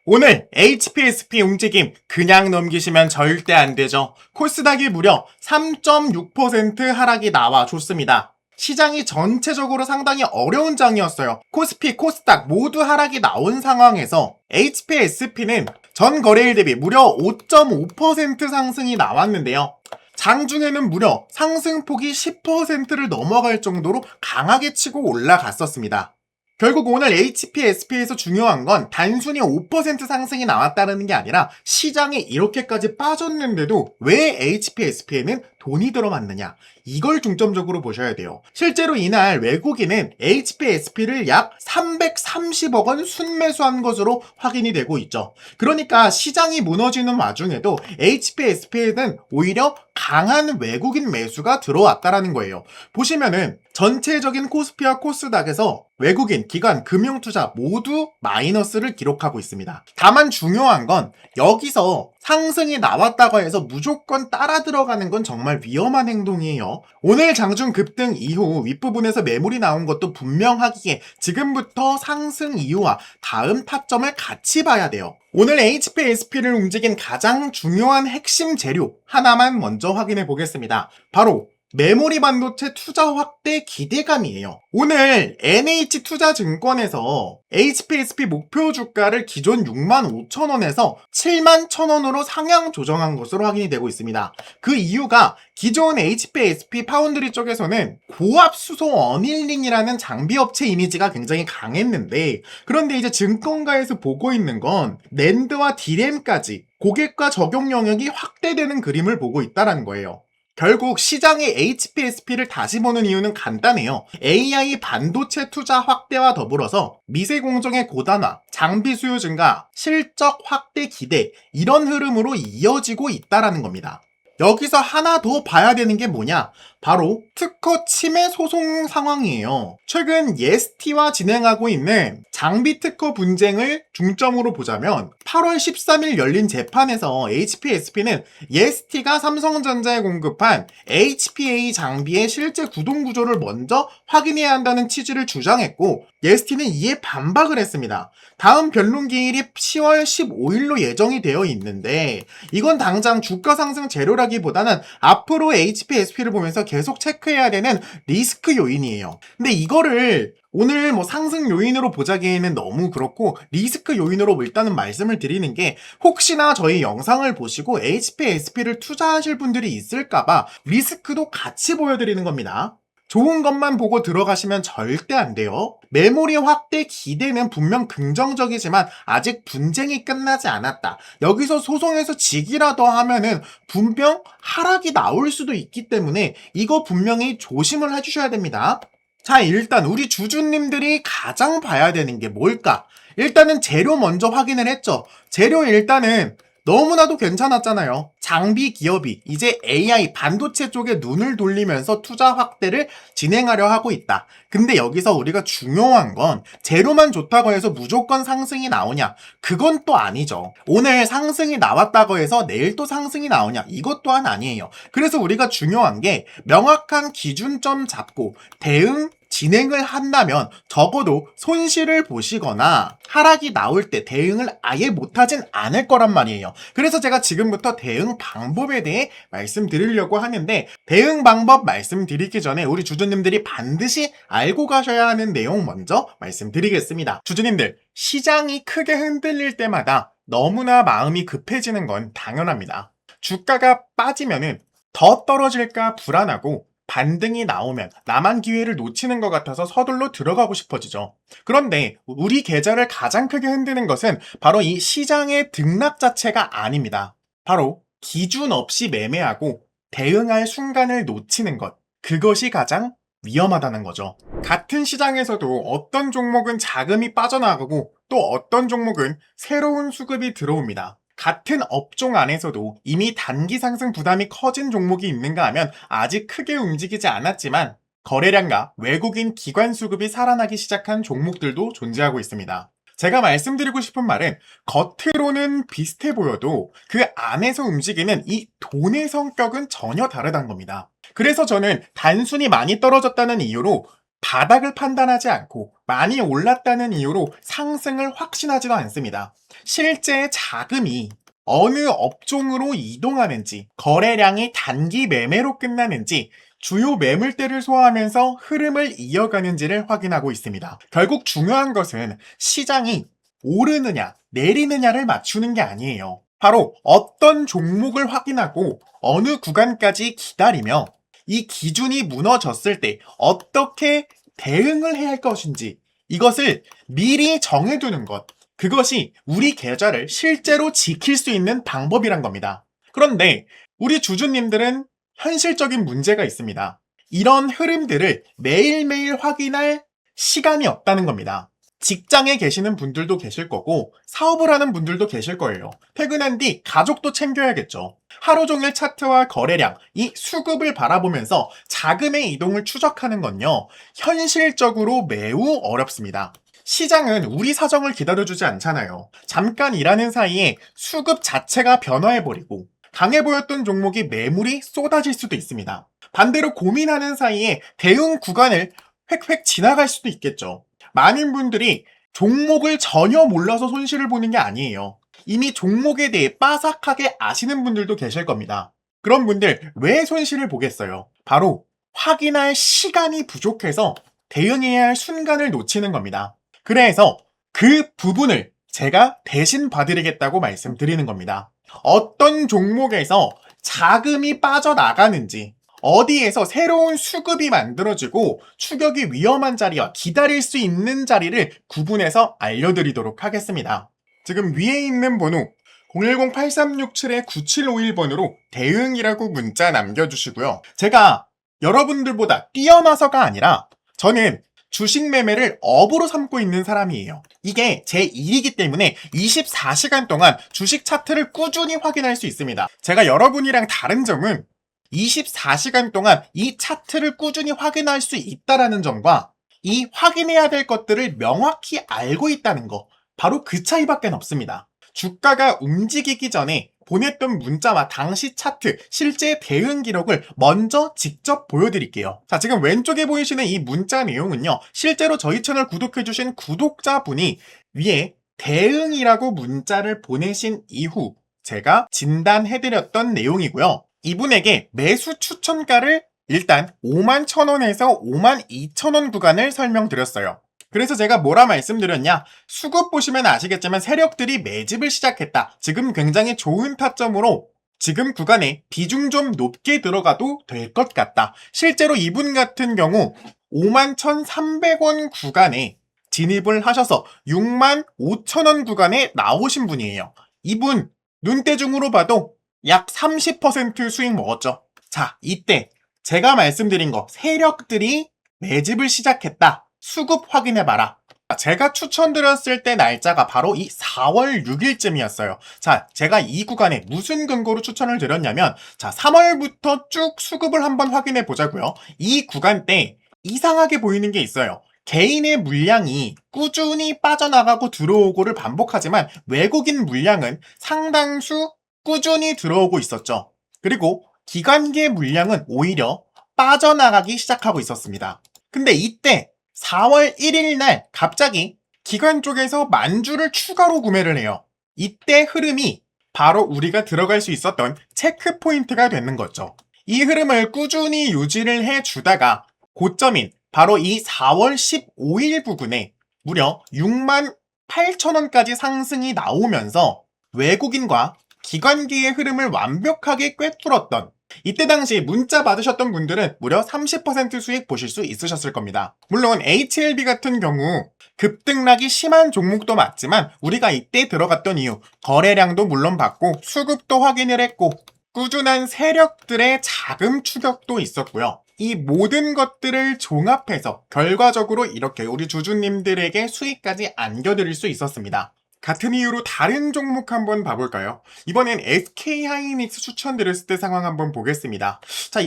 오늘 HPSP 움직임 그냥 넘기시면 절대 안 되죠. 코스닥이 무려 3.6% 하락이 나와줬습니다. 시장이 전체적으로 상당히 어려운 장이었어요. 코스피, 코스닥 모두 하락이 나온 상황에서 HPSP는 전 거래일 대비 무려 5.5% 상승이 나왔는데요. 장중에는 무려 상승폭이 10%를 넘어갈 정도로 강하게 치고 올라갔었습니다. 결국 오늘 HPSP에서 중요한 건 단순히 5% 상승이 나왔다는 게 아니라 시장이 이렇게까지 빠졌는데도 왜 HPSP에는 돈이 들어갔느냐, 이걸 중점적으로 보셔야 돼요. 실제로 이날 외국인은 HPSP를 약 330억 원 순매수한 것으로 확인이 되고 있죠. 그러니까 시장이 무너지는 와중에도 HPSP에는 오히려 강한 외국인 매수가 들어왔다라는 거예요. 보시면은 전체적인 코스피와 코스닥에서 외국인, 기관, 금융투자 모두 마이너스를 기록하고 있습니다. 다만 중요한 건 여기서 상승이 나왔다고 해서 무조건 따라 들어가는 건 정말 위험한 행동이에요. 오늘 장중 급등 이후 윗부분에서 매물이 나온 것도 분명하기에 지금부터 상승 이유와 다음 타점을 같이 봐야 돼요. 오늘 HPSP를 움직인 가장 중요한 핵심 재료 하나만 먼저 확인해 보겠습니다. 바로 메모리 반도체 투자 확대 기대감이에요. 오늘 NH투자증권에서 HPSP 목표 주가를 기존 65,000원에서 71,000원으로 상향 조정한 것으로 확인이 되고 있습니다. 그 이유가 기존 HPSP 파운드리 쪽에서는 고압수소 어닐링이라는 장비업체 이미지가 굉장히 강했는데, 그런데 이제 증권가에서 보고 있는 건 낸드와 디램까지 고객과 적용 영역이 확대되는 그림을 보고 있다는 거예요. 결국 시장이 HPSP를 다시 보는 이유는 간단해요. AI 반도체 투자 확대와 더불어서 미세 공정의 고단화, 장비 수요 증가, 실적 확대 기대, 이런 흐름으로 이어지고 있다는 겁니다. 여기서 하나 더 봐야 되는 게 뭐냐? 바로 특허 침해 소송 상황이에요. 최근 예스티와 진행하고 있는 장비 특허 분쟁을 중점으로 보자면 8월 13일 열린 재판에서 HPSP는 예스티가 삼성전자에 공급한 HPA 장비의 실제 구동 구조를 먼저 확인해야 한다는 취지를 주장했고, 예스티는 이에 반박을 했습니다. 다음 변론 기일이 10월 15일로 예정이 되어 있는데, 이건 당장 주가 상승 재료라기보다는 앞으로 HPSP를 보면서 계속 체크해야 되는 리스크 요인이에요. 근데 이거를 오늘 상승 요인으로 보자기에는 너무 그렇고, 리스크 요인으로 일단은 말씀을 드리는 게, 혹시나 저희 영상을 보시고 HPSP를 투자하실 분들이 있을까봐 리스크도 같이 보여드리는 겁니다. 좋은 것만 보고 들어가시면 절대 안 돼요. 메모리 확대 기대는 분명 긍정적이지만 아직 분쟁이 끝나지 않았다. 여기서 소송에서 지기라도 하면은 분명 하락이 나올 수도 있기 때문에 이거 분명히 조심을 해주셔야 됩니다. 자, 일단 우리 주주님들이 가장 봐야 되는 게 뭘까? 일단은 재료 먼저 확인을 했죠. 재료 일단은 너무나도 괜찮았잖아요. 장비 기업이 이제 AI 반도체 쪽에 눈을 돌리면서 투자 확대를 진행하려 하고 있다. 근데 여기서 우리가 중요한 건 재료만 좋다고 해서 무조건 상승이 나오냐? 그건 또 아니죠. 오늘 상승이 나왔다고 해서 내일 또 상승이 나오냐? 이것 또한 아니에요. 그래서 우리가 중요한 게 명확한 기준점 잡고 대응 진행을 한다면 적어도 손실을 보시거나 하락이 나올 때 대응을 아예 못하진 않을 거란 말이에요. 그래서 제가 지금부터 대응 방법에 대해 말씀드리려고 하는데, 대응 방법 말씀드리기 전에 우리 주주님들이 반드시 알고 가셔야 하는 내용 먼저 말씀드리겠습니다. 주주님들, 시장이 크게 흔들릴 때마다 너무나 마음이 급해지는 건 당연합니다. 주가가 빠지면은 더 떨어질까 불안하고, 반등이 나오면 나만 기회를 놓치는 것 같아서 서둘러 들어가고 싶어지죠. 그런데 우리 계좌를 가장 크게 흔드는 것은 바로 이 시장의 등락 자체가 아닙니다. 바로 기준 없이 매매하고 대응할 순간을 놓치는 것, 그것이 가장 위험하다는 거죠. 같은 시장에서도 어떤 종목은 자금이 빠져나가고 또 어떤 종목은 새로운 수급이 들어옵니다. 같은 업종 안에서도 이미 단기 상승 부담이 커진 종목이 있는가 하면 아직 크게 움직이지 않았지만 거래량과 외국인 기관 수급이 살아나기 시작한 종목들도 존재하고 있습니다. 제가 말씀드리고 싶은 말은 겉으로는 비슷해 보여도 그 안에서 움직이는 이 돈의 성격은 전혀 다르다는 겁니다. 그래서 저는 단순히 많이 떨어졌다는 이유로 바닥을 판단하지 않고 많이 올랐다는 이유로 상승을 확신하지도 않습니다. 실제 자금이 어느 업종으로 이동하는지, 거래량이 단기 매매로 끝나는지, 주요 매물대를 소화하면서 흐름을 이어가는지를 확인하고 있습니다. 결국 중요한 것은 시장이 오르느냐, 내리느냐를 맞추는 게 아니에요. 바로 어떤 종목을 확인하고 어느 구간까지 기다리며 이 기준이 무너졌을 때 어떻게 대응을 해야 할 것인지 이것을 미리 정해두는 것. 그것이 우리 계좌를 실제로 지킬 수 있는 방법이란 겁니다. 그런데 우리 주주님들은 현실적인 문제가 있습니다. 이런 흐름들을 매일매일 확인할 시간이 없다는 겁니다. 직장에 계시는 분들도 계실 거고 사업을 하는 분들도 계실 거예요. 퇴근한 뒤 가족도 챙겨야겠죠. 하루 종일 차트와 거래량, 이 수급을 바라보면서 자금의 이동을 추적하는 건요, 현실적으로 매우 어렵습니다. 시장은 우리 사정을 기다려주지 않잖아요. 잠깐 일하는 사이에 수급 자체가 변화해버리고 강해 보였던 종목이 매물이 쏟아질 수도 있습니다. 반대로 고민하는 사이에 대응 구간을 획획 지나갈 수도 있겠죠. 많은 분들이 종목을 전혀 몰라서 손실을 보는 게 아니에요. 이미 종목에 대해 빠삭하게 아시는 분들도 계실 겁니다. 그런 분들 왜 손실을 보겠어요? 바로 확인할 시간이 부족해서 대응해야 할 순간을 놓치는 겁니다. 그래서 그 부분을 제가 대신 봐드리겠다고 말씀드리는 겁니다. 어떤 종목에서 자금이 빠져나가는지, 어디에서 새로운 수급이 만들어지고 추격이 위험한 자리와 기다릴 수 있는 자리를 구분해서 알려드리도록 하겠습니다. 지금 위에 있는 번호 010-8367-9751번으로 대응이라고 문자 남겨주시고요. 제가 여러분들보다 뛰어나서가 아니라 저는 주식 매매를 업으로 삼고 있는 사람이에요. 이게 제 일이기 때문에 24시간 동안 주식 차트를 꾸준히 확인할 수 있습니다. 제가 여러분이랑 다른 점은 24시간 동안 이 차트를 꾸준히 확인할 수 있다는 점과 이 확인해야 될 것들을 명확히 알고 있다는 거, 바로 그 차이밖에 없습니다. 주가가 움직이기 전에 보냈던 문자와 당시 차트, 실제 대응 기록을 먼저 직접 보여드릴게요. 자, 지금 왼쪽에 보이시는 이 문자 내용은요, 실제로 저희 채널 구독해주신 구독자분이 위에 대응이라고 문자를 보내신 이후 제가 진단해드렸던 내용이고요. 이분에게 매수 추천가를 일단 51,000원에서 52,000원 구간을 설명드렸어요. 그래서 제가 뭐라 말씀드렸냐, 수급 보시면 아시겠지만 세력들이 매집을 시작했다. 지금 굉장히 좋은 타점으로 지금 구간에 비중 좀 높게 들어가도 될 것 같다. 실제로 이분 같은 경우 51,300원 구간에 진입을 하셔서 65,000원 구간에 나오신 분이에요. 이분 눈대중으로 봐도 약 30% 수익 먹었죠. 자, 이때 제가 말씀드린 거, 세력들이 매집을 시작했다. 수급 확인해봐라. 제가 추천드렸을 때 날짜가 바로 이 4월 6일쯤이었어요. 자, 제가 이 구간에 무슨 근거로 추천을 드렸냐면, 자, 3월부터 쭉 수급을 한번 확인해 보자고요. 이 구간 때 이상하게 보이는 게 있어요. 개인의 물량이 꾸준히 빠져나가고 들어오고를 반복하지만 외국인 물량은 상당수 꾸준히 들어오고 있었죠. 그리고 기관계 물량은 오히려 빠져나가기 시작하고 있었습니다. 근데 이때 4월 1일 날 갑자기 기관 쪽에서 만주를 추가로 구매를 해요. 이때 흐름이 바로 우리가 들어갈 수 있었던 체크 포인트가 되는 거죠. 이 흐름을 꾸준히 유지를 해주다가 고점인 바로 이 4월 15일 부근에 무려 68,000원까지 상승이 나오면서 외국인과 기관기의 흐름을 완벽하게 꿰뚫었던, 이때 당시 문자 받으셨던 분들은 무려 30% 수익 보실 수 있으셨을 겁니다. 물론 HLB 같은 경우 급등락이 심한 종목도 맞지만 우리가 이때 들어갔던 이유, 거래량도 물론 봤고 수급도 확인을 했고 꾸준한 세력들의 자금 추격도 있었고요. 이 모든 것들을 종합해서 결과적으로 이렇게 우리 주주님들에게 수익까지 안겨드릴 수 있었습니다. 같은 이유로 다른 종목 한번 봐볼까요? 이번엔 SK하이닉스 추천드렸을 때 상황 한번 보겠습니다. 자,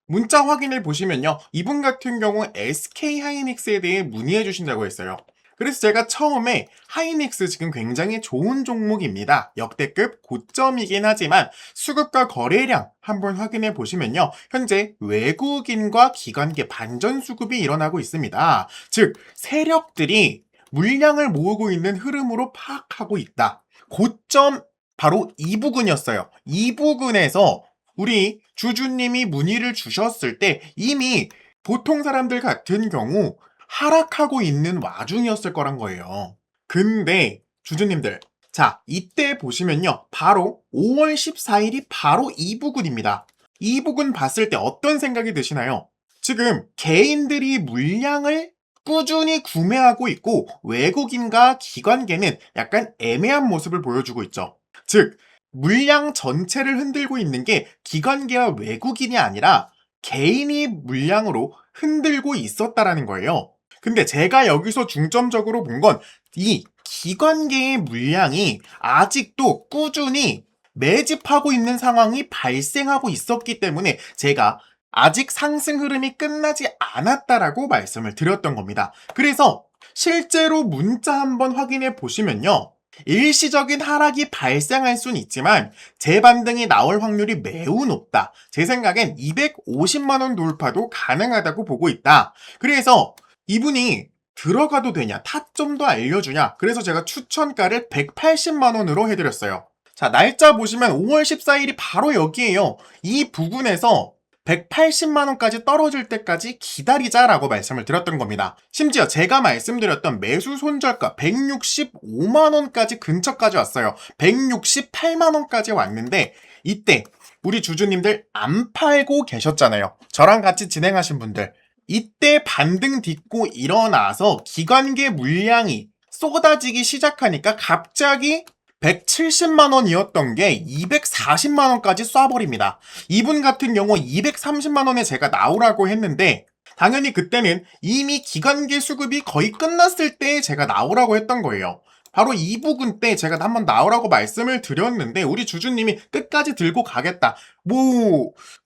문자 확인을 보시면요, 이분 같은 경우 SK하이닉스에 대해 문의해 주신다고 했어요. 그래서 제가 처음에 하이닉스 지금 굉장히 좋은 종목입니다. 역대급 고점이긴 하지만 수급과 거래량 한번 확인해 보시면요. 현재 외국인과 기관계 반전 수급이 일어나고 있습니다. 즉 세력들이 물량을 모으고 있는 흐름으로 파악하고 있다. 고점 바로 이 부근이었어요. 이 부근에서 우리 주주님이 문의를 주셨을 때 이미 보통 사람들 같은 경우 하락하고 있는 와중이었을 거란 거예요. 근데 주주님들, 자, 이때 보시면요. 바로 5월 14일이 바로 이 부근입니다. 이 부근 봤을 때 어떤 생각이 드시나요? 지금 개인들이 물량을 꾸준히 구매하고 있고 외국인과 기관계는 약간 애매한 모습을 보여주고 있죠. 즉, 물량 전체를 흔들고 있는 게 기관계와 외국인이 아니라 개인이 물량으로 흔들고 있었다라는 거예요. 근데 제가 여기서 중점적으로 본 건 이 기관계의 물량이 아직도 꾸준히 매집하고 있는 상황이 발생하고 있었기 때문에 제가 아직 상승 흐름이 끝나지 않았다라고 말씀을 드렸던 겁니다. 그래서 실제로 문자 한번 확인해 보시면요. 일시적인 하락이 발생할 수는 있지만 재반등이 나올 확률이 매우 높다. 제 생각엔 250만원 돌파도 가능하다고 보고 있다. 그래서 이분이 들어가도 되냐, 타점도 알려주냐. 그래서 제가 추천가를 180만원으로 해드렸어요. 자, 날짜 보시면 5월 14일이 바로 여기에요. 이 부분에서 180만원까지 떨어질 때까지 기다리자라고 말씀을 드렸던 겁니다. 심지어 제가 말씀드렸던 매수 손절가 165만원까지 근처까지 왔어요. 168만원까지 왔는데 이때 우리 주주님들 안 팔고 계셨잖아요. 저랑 같이 진행하신 분들. 이때 반등 딛고 일어나서 기관계 물량이 쏟아지기 시작하니까 갑자기 170만원이었던 게 240만원까지 쏴버립니다. 이분 같은 경우 230만원에 제가 나오라고 했는데 당연히 그때는 이미 기관계 수급이 거의 끝났을 때 제가 나오라고 했던 거예요. 바로 이 부분 때 제가 한번 나오라고 말씀을 드렸는데 우리 주주님이 끝까지 들고 가겠다.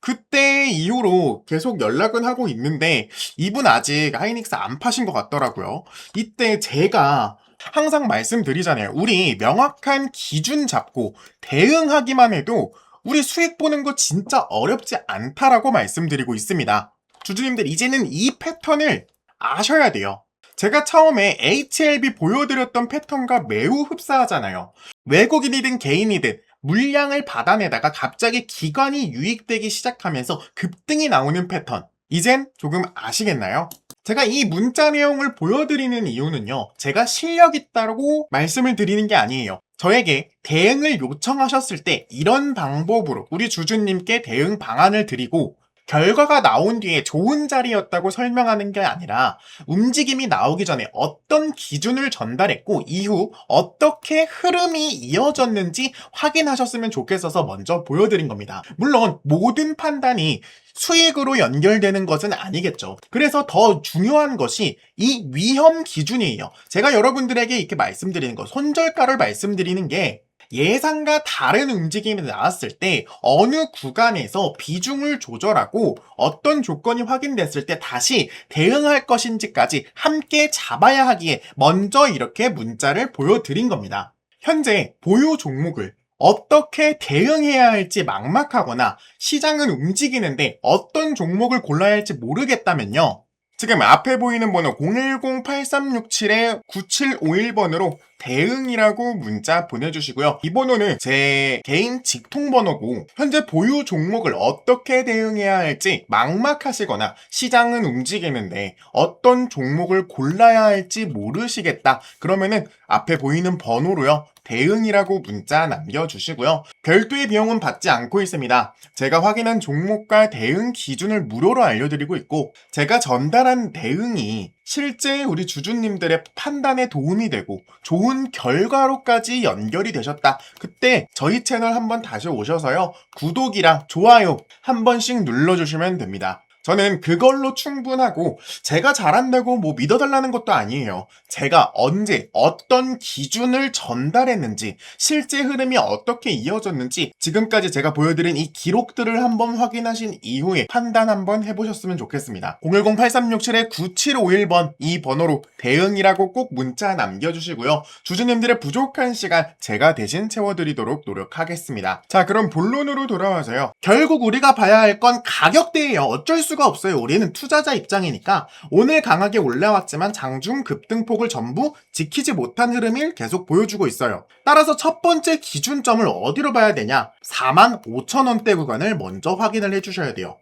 그때 이후로 계속 연락은 하고 있는데 이분 아직 하이닉스 안 파신 것 같더라고요. 이때 제가 항상 말씀드리잖아요. 우리 명확한 기준 잡고 대응하기만 해도 우리 수익 보는 거 진짜 어렵지 않다라고 말씀드리고 있습니다. 주주님들 이제는 이 패턴을 아셔야 돼요. 제가 처음에 HLB 보여드렸던 패턴과 매우 흡사하잖아요. 외국인이든 개인이든 물량을 받아내다가 갑자기 기관이 유입되기 시작하면서 급등이 나오는 패턴. 이젠 조금 아시겠나요? 제가 이 문자 내용을 보여드리는 이유는요. 제가 실력 있다고 말씀을 드리는 게 아니에요. 저에게 대응을 요청하셨을 때 이런 방법으로 우리 주주님께 대응 방안을 드리고 결과가 나온 뒤에 좋은 자리였다고 설명하는 게 아니라 움직임이 나오기 전에 어떤 기준을 전달했고 이후 어떻게 흐름이 이어졌는지 확인하셨으면 좋겠어서 먼저 보여드린 겁니다. 물론 모든 판단이 수익으로 연결되는 것은 아니겠죠. 그래서 더 중요한 것이 이 위험 기준이에요. 제가 여러분들에게 이렇게 말씀드리는 거, 손절가를 말씀드리는 게 예상과 다른 움직임이 나왔을 때 어느 구간에서 비중을 조절하고 어떤 조건이 확인됐을 때 다시 대응할 것인지까지 함께 잡아야 하기에 먼저 이렇게 문자를 보여드린 겁니다. 현재 보유 종목을 어떻게 대응해야 할지 막막하거나 시장은 움직이는데 어떤 종목을 골라야 할지 모르겠다면요. 지금 앞에 보이는 번호 010-8367-9751번으로 대응이라고 문자 보내주시고요. 이 번호는 제 개인 직통번호고 현재 보유 종목을 어떻게 대응해야 할지 막막하시거나 시장은 움직이는데 어떤 종목을 골라야 할지 모르시겠다. 그러면은 앞에 보이는 번호로요. 대응이라고 문자 남겨주시고요. 별도의 비용은 받지 않고 있습니다. 제가 확인한 종목과 대응 기준을 무료로 알려드리고 있고 제가 전달한 대응이 실제 우리 주주님들의 판단에 도움이 되고 좋은 결과로까지 연결이 되셨다. 그때 저희 채널 한번 다시 오셔서요. 구독이랑 좋아요 한 번씩 눌러주시면 됩니다. 저는 그걸로 충분하고 제가 잘한다고 뭐 믿어달라는 것도 아니에요. 제가 언제 어떤 기준을 전달했는지 실제 흐름이 어떻게 이어졌는지 지금까지 제가 보여드린 이 기록들을 한번 확인하신 이후에 판단 한번 해보셨으면 좋겠습니다. 010-8367-9751번 이 번호로 대응이라고 꼭 문자 남겨주시고요. 주주님들의 부족한 시간 제가 대신 채워드리도록 노력하겠습니다. 자, 그럼 본론으로 돌아와서요. 결국 우리가 봐야 할 건 가격대예요. 어쩔 수가 없어요. 우리는 투자자 입장이니까 오늘 강하게 올라왔지만 장중 급등폭을 전부 지키지 못한 흐름을 계속 보여주고 있어요. 따라서 첫 번째 기준점을 어디로 봐야 되냐? 45,000원대 구간을 먼저 확인을 해주셔야 돼요.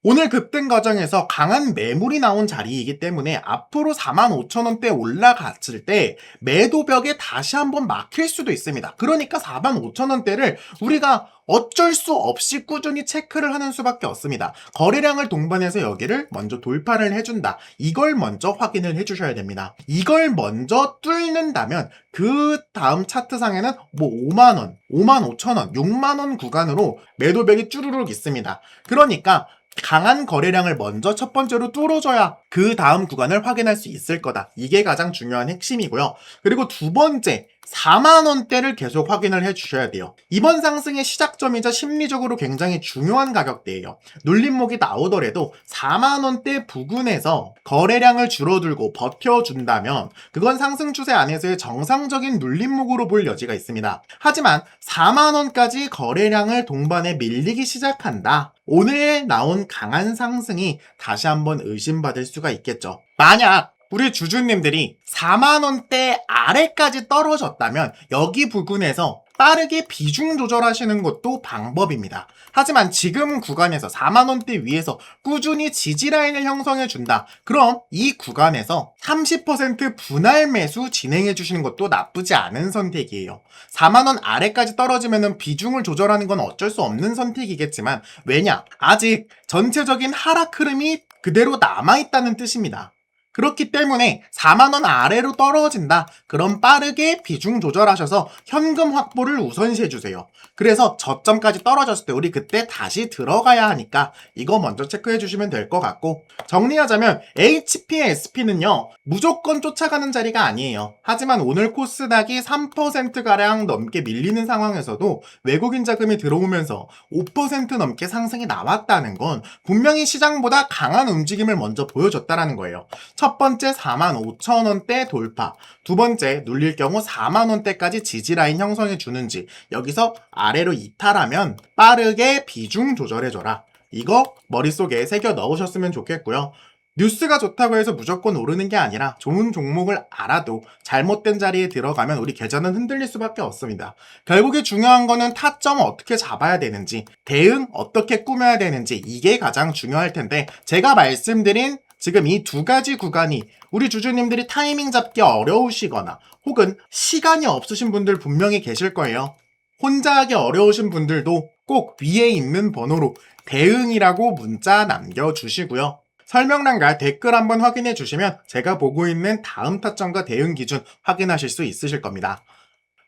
오늘 급등 과정에서 강한 매물이 나온 자리이기 때문에 앞으로 45,000원대 올라갔을 때 매도벽에 다시 한번 막힐 수도 있습니다. 그러니까 45,000원대를 우리가 어쩔 수 없이 꾸준히 체크를 하는 수밖에 없습니다. 거래량을 동반해서 여기를 먼저 돌파를 해준다. 이걸 먼저 확인을 해주셔야 됩니다. 이걸 먼저 뚫는다면 그 다음 차트상에는 뭐 5만원, 55,000원, 6만원 구간으로 매도벽이 쭈루룩 있습니다. 그러니까 강한 거래량을 먼저 첫 번째로 뚫어줘야 그 다음 구간을 확인할 수 있을 거다. 이게 가장 중요한 핵심이고요. 그리고 두 번째, 4만원대를 계속 확인을 해주셔야 돼요. 이번 상승의 시작점이자 심리적으로 굉장히 중요한 가격대예요. 눌림목이 나오더라도 4만원대 부근에서 거래량을 줄어들고 버텨준다면 그건 상승 추세 안에서의 정상적인 눌림목으로 볼 여지가 있습니다. 하지만 4만원까지 거래량을 동반해 밀리기 시작한다. 오늘 나온 강한 상승이 다시 한번 의심받을 수가 있겠죠. 만약 우리 주주님들이 4만원대 아래까지 떨어졌다면 여기 부근에서 빠르게 비중 조절하시는 것도 방법입니다. 하지만 지금 구간에서 4만원대 위에서 꾸준히 지지라인을 형성해준다. 그럼 이 구간에서 30% 분할 매수 진행해주시는 것도 나쁘지 않은 선택이에요. 4만원 아래까지 떨어지면 비중을 조절하는 건 어쩔 수 없는 선택이겠지만 왜냐? 아직 전체적인 하락 흐름이 그대로 남아있다는 뜻입니다. 그렇기 때문에 4만원 아래로 떨어진다. 그럼 빠르게 비중 조절하셔서 현금 확보를 우선시해주세요. 그래서 저점까지 떨어졌을 때 우리 그때 다시 들어가야 하니까 이거 먼저 체크해 주시면 될 것 같고, 정리하자면 HPSP는요 무조건 쫓아가는 자리가 아니에요. 하지만 오늘 코스닥이 3%가량 넘게 밀리는 상황에서도 외국인 자금이 들어오면서 5% 넘게 상승이 나왔다는 건 분명히 시장보다 강한 움직임을 먼저 보여줬다는 거예요. 첫 번째 45,000원대 돌파, 두 번째 눌릴 경우 4만원대까지 지지라인 형성해 주는지, 여기서 아래로 이탈하면 빠르게 비중 조절해줘라. 이거 머릿속에 새겨 넣으셨으면 좋겠고요. 뉴스가 좋다고 해서 무조건 오르는 게 아니라 좋은 종목을 알아도 잘못된 자리에 들어가면 우리 계좌는 흔들릴 수밖에 없습니다. 결국에 중요한 거는 타점 어떻게 잡아야 되는지, 대응 어떻게 꾸며야 되는지, 이게 가장 중요할 텐데, 제가 말씀드린 지금 이 두 가지 구간이 우리 주주님들이 타이밍 잡기 어려우시거나 혹은 시간이 없으신 분들 분명히 계실 거예요. 혼자 하기 어려우신 분들도 꼭 위에 있는 번호로 대응이라고 문자 남겨주시고요. 설명란과 댓글 한번 확인해 주시면 제가 보고 있는 다음 타점과 대응 기준 확인하실 수 있으실 겁니다.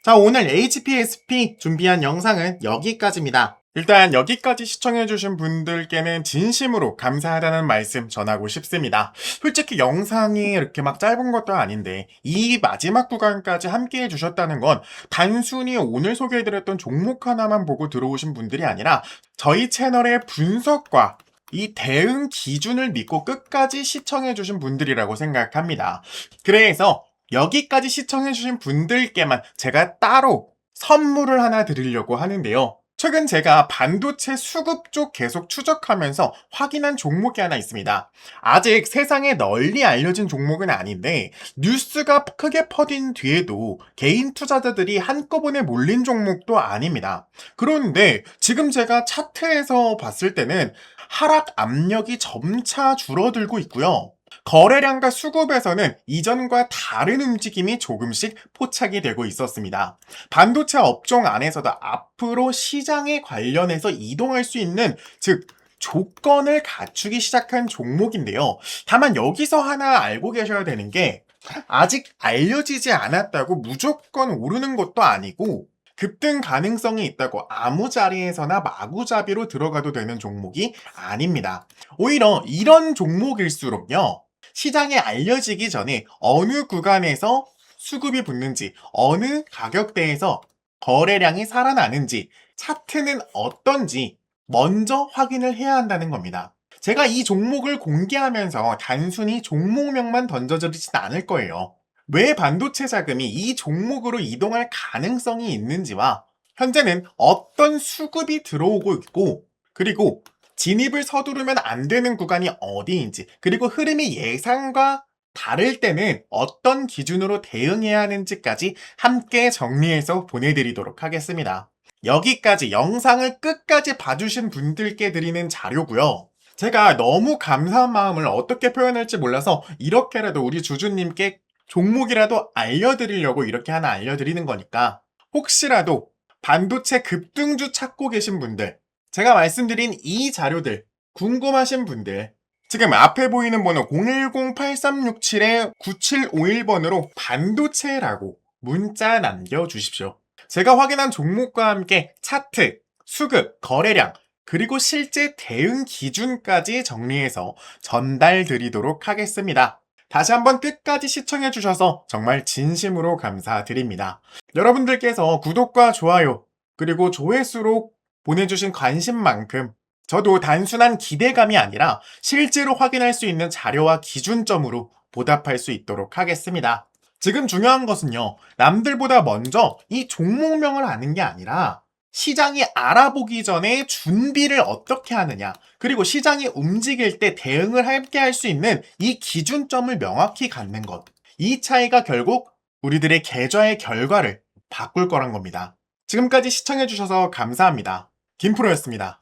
자, 오늘 HPSP 준비한 영상은 여기까지입니다. 일단 여기까지 시청해주신 분들께는 진심으로 감사하다는 말씀 전하고 싶습니다. 솔직히 영상이 이렇게 막 짧은 것도 아닌데 이 마지막 구간까지 함께 해주셨다는 건 단순히 오늘 소개해드렸던 종목 하나만 보고 들어오신 분들이 아니라 저희 채널의 분석과 이 대응 기준을 믿고 끝까지 시청해주신 분들이라고 생각합니다. 그래서 여기까지 시청해주신 분들께만 제가 따로 선물을 하나 드리려고 하는데요. 최근 제가 반도체 수급 쪽 계속 추적하면서 확인한 종목이 하나 있습니다. 아직 세상에 널리 알려진 종목은 아닌데 뉴스가 크게 퍼진 뒤에도 개인 투자자들이 한꺼번에 몰린 종목도 아닙니다. 그런데 지금 제가 차트에서 봤을 때는 하락 압력이 점차 줄어들고 있고요. 거래량과 수급에서는 이전과 다른 움직임이 조금씩 포착이 되고 있었습니다. 반도체 업종 안에서도 앞으로 시장에 관련해서 이동할 수 있는, 즉 조건을 갖추기 시작한 종목인데요. 다만 여기서 하나 알고 계셔야 되는 게 아직 알려지지 않았다고 무조건 오르는 것도 아니고 급등 가능성이 있다고 아무 자리에서나 마구잡이로 들어가도 되는 종목이 아닙니다. 오히려 이런 종목일수록요, 시장에 알려지기 전에 어느 구간에서 수급이 붙는지, 어느 가격대에서 거래량이 살아나는지, 차트는 어떤지 먼저 확인을 해야 한다는 겁니다. 제가 이 종목을 공개하면서 단순히 종목명만 던져드리진 않을 거예요. 왜 반도체 자금이 이 종목으로 이동할 가능성이 있는지와 현재는 어떤 수급이 들어오고 있고, 그리고 진입을 서두르면 안 되는 구간이 어디인지, 그리고 흐름이 예상과 다를 때는 어떤 기준으로 대응해야 하는지까지 함께 정리해서 보내드리도록 하겠습니다. 여기까지 영상을 끝까지 봐주신 분들께 드리는 자료고요. 제가 너무 감사한 마음을 어떻게 표현할지 몰라서 이렇게라도 우리 주주님께 종목이라도 알려드리려고 이렇게 하나 알려드리는 거니까, 혹시라도 반도체 급등주 찾고 계신 분들, 제가 말씀드린 이 자료들 궁금하신 분들, 지금 앞에 보이는 번호 010-8367-9751번으로 반도체라고 문자 남겨주십시오. 제가 확인한 종목과 함께 차트, 수급, 거래량, 그리고 실제 대응 기준까지 정리해서 전달 드리도록 하겠습니다. 다시 한번 끝까지 시청해주셔서 정말 진심으로 감사드립니다. 여러분들께서 구독과 좋아요, 그리고 조회수로 보내주신 관심만큼 저도 단순한 기대감이 아니라 실제로 확인할 수 있는 자료와 기준점으로 보답할 수 있도록 하겠습니다. 지금 중요한 것은요, 남들보다 먼저 이 종목명을 아는 게 아니라 시장이 알아보기 전에 준비를 어떻게 하느냐, 그리고 시장이 움직일 때 대응을 함께 할 수 있는 이 기준점을 명확히 갖는 것. 이 차이가 결국 우리들의 계좌의 결과를 바꿀 거란 겁니다. 지금까지 시청해주셔서 감사합니다. 김프로였습니다.